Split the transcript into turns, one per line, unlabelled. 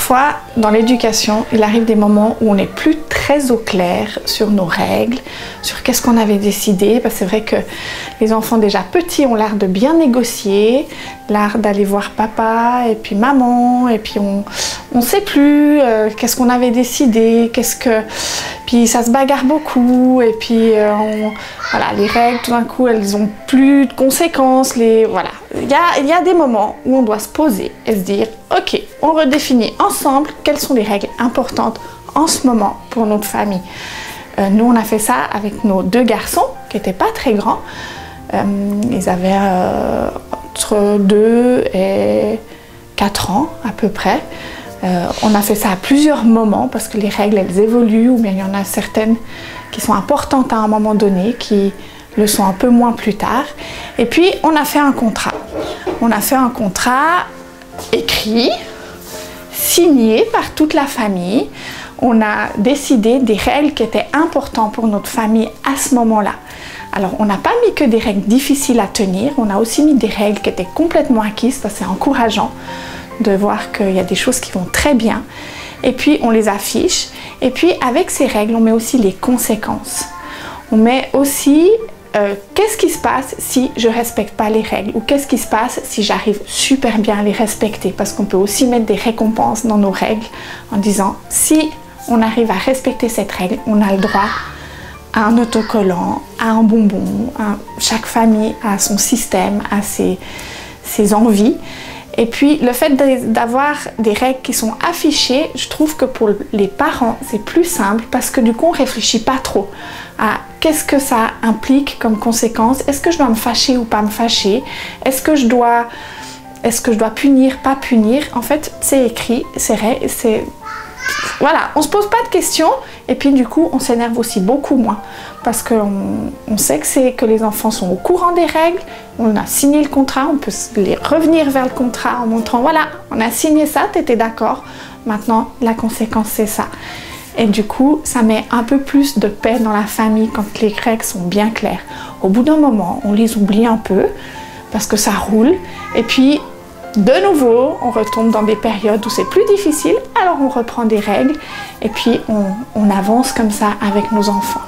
Parfois, dans l'éducation, il arrive des moments où on n'est plus très au clair sur nos règles, sur qu'est-ce qu'on avait décidé. Parce que c'est vrai que les enfants déjà petits ont l'art de bien négocier, l'art d'aller voir papa et puis maman, et puis on ne sait plus qu'est-ce qu'on avait décidé, puis ça se bagarre beaucoup, et puis voilà, les règles, tout d'un coup, elles n'ont plus de conséquences. Voilà. Il y a des moments où on doit se poser et se dire, ok, on redéfinit ensemble quelles sont les règles importantes en ce moment pour notre famille. Nous, on a fait ça avec nos 2 garçons, qui n'étaient pas très grands. Ils avaient entre 2 et 4 ans à peu près. On a fait ça à plusieurs moments parce que les règles, elles évoluent, ou bien il y en a certaines qui sont importantes à un moment donné, qui le sont un peu moins plus tard. Et puis, on a fait un contrat. On a fait un contrat écrit, signé par toute la famille. On a décidé des règles qui étaient importantes pour notre famille à ce moment-là. Alors, on n'a pas mis que des règles difficiles à tenir, on a aussi mis des règles qui étaient complètement acquises, parce que c'est encourageant de voir qu'il y a des choses qui vont très bien. Et puis, on les affiche. Et puis, avec ces règles, on met aussi les conséquences. On met aussi qu'est-ce qui se passe si je ne respecte pas les règles, ou qu'est-ce qui se passe si j'arrive super bien à les respecter, parce qu'on peut aussi mettre des récompenses dans nos règles en disant si on arrive à respecter cette règle, on a le droit à un autocollant, à un bonbon. Chaque famille a son système, a ses envies. Et puis le fait d'avoir des règles qui sont affichées, je trouve que pour les parents c'est plus simple, parce que du coup on ne réfléchit pas trop à qu'est-ce que ça implique comme conséquence. Est-ce que je dois me fâcher ou pas me fâcher? Est-ce que je dois punir, pas punir? En fait c'est écrit, voilà, on ne se pose pas de questions, et puis du coup on s'énerve aussi beaucoup moins, parce qu'on sait que les enfants sont au courant des règles, on a signé le contrat, on peut les revenir vers le contrat en montrant voilà, on a signé ça, tu étais d'accord, maintenant la conséquence c'est ça. Et du coup ça met un peu plus de paix dans la famille quand les règles sont bien claires. Au bout d'un moment on les oublie un peu parce que ça roule, et puis de nouveau, on retombe dans des périodes où c'est plus difficile, alors on reprend des règles et puis on avance comme ça avec nos enfants.